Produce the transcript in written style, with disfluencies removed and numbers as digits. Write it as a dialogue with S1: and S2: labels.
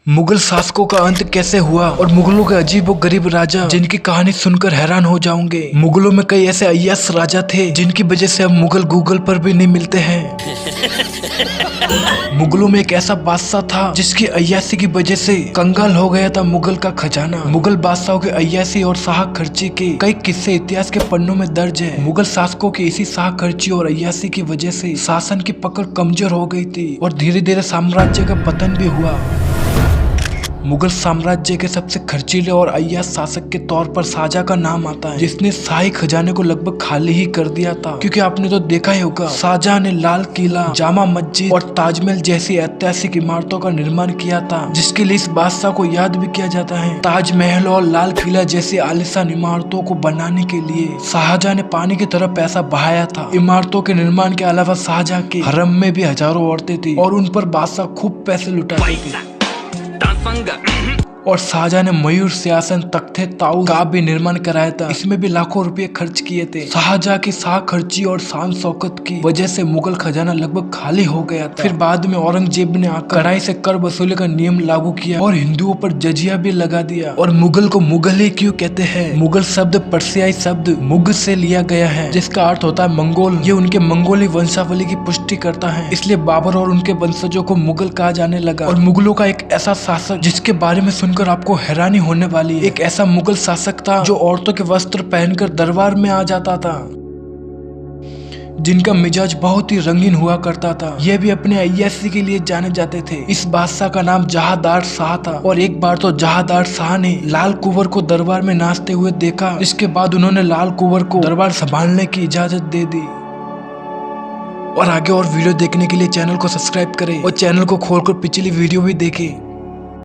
S1: मुगल शासकों का अंत कैसे हुआ और मुगलों के अजीब और गरीब राजा जिनकी कहानी सुनकर हैरान हो जाओगे। मुगलों में कई ऐसे अय्याश राजा थे जिनकी वजह से अब मुगल गूगल पर भी नहीं मिलते हैं। मुगलों में एक ऐसा बादशाह था जिसकी अय्याशी की वजह से कंगाल हो गया था मुगल का खजाना। मुगल बादशाहों के अय्याशी और शाह खर्ची के कई किस्से इतिहास के पन्नों में दर्ज है। मुगल शासकों की इसी शाह खर्ची और अय्याशी की वजह से शासन की पकड़ कमजोर हो गई थी और धीरे धीरे साम्राज्य का पतन भी हुआ। मुगल साम्राज्य के सबसे खर्चीले और अय्याश शासक के तौर पर शाहजहां का नाम आता है, जिसने शाही खजाने को लगभग खाली ही कर दिया था। क्योंकि आपने तो देखा ही होगा, शाहजहां ने लाल किला, जामा मस्जिद और ताजमहल जैसी ऐतिहासिक इमारतों का निर्माण किया था, जिसके लिए इस बादशाह को याद भी किया जाता है। ताजमहल और लाल किला जैसी आलीशान इमारतों को बनाने के लिए शाहजहां ने पानी की तरह पैसा बहाया था। इमारतों के निर्माण के अलावा शाहजहां के हरम में भी हजारों औरतें थी और उन पर बादशाह खूब पैसे लुटाते थे। और शाहजहां ने मयूर सिंहासन, तख्ते, ताऊ का भी निर्माण कराया था। इसमें भी लाखों रुपए खर्च किए थे। शाहजहां की शाह खर्ची और शान शौकत की वजह से मुगल खजाना लगभग खाली हो गया था। फिर बाद में औरंगजेब ने आकर कड़ाई से कर वसूली का नियम लागू किया और हिंदुओं पर जजिया भी लगा दिया। और मुगल को मुगल ही क्यों कहते हैं? मुगल शब्द पर्शियाई शब्द मुग से लिया गया है, जिसका अर्थ होता है मंगोल। ये उनके मंगोली वंशावली की पुष्टि करता है, इसलिए बाबर और उनके वंशजों को मुगल कहा जाने लगा। और मुगलों का एक ऐसा शासक जिसके बारे में सुनकर आपको हैरानी होने वाली है, एक ऐसा मुगल शासक था जो औरतों के वस्त्र पहनकर दरबार में आ जाता था, जिनका मिजाज बहुत ही रंगीन हुआ करता था। ये भी अपने अय्याशी के लिए जाने जाते थे। इस बादशाह का नाम जहांदार शाह था। और एक बार तो जहांदार शाह ने लाल कुंवर को दरबार में नाचते हुए देखा। इसके बाद उन्होंने लाल कुंवर को दरबार संभालने की इजाजत दे दी। और आगे और वीडियो देखने के लिए चैनल को सब्सक्राइब करें और चैनल को खोलकर पिछली वीडियो भी देखें।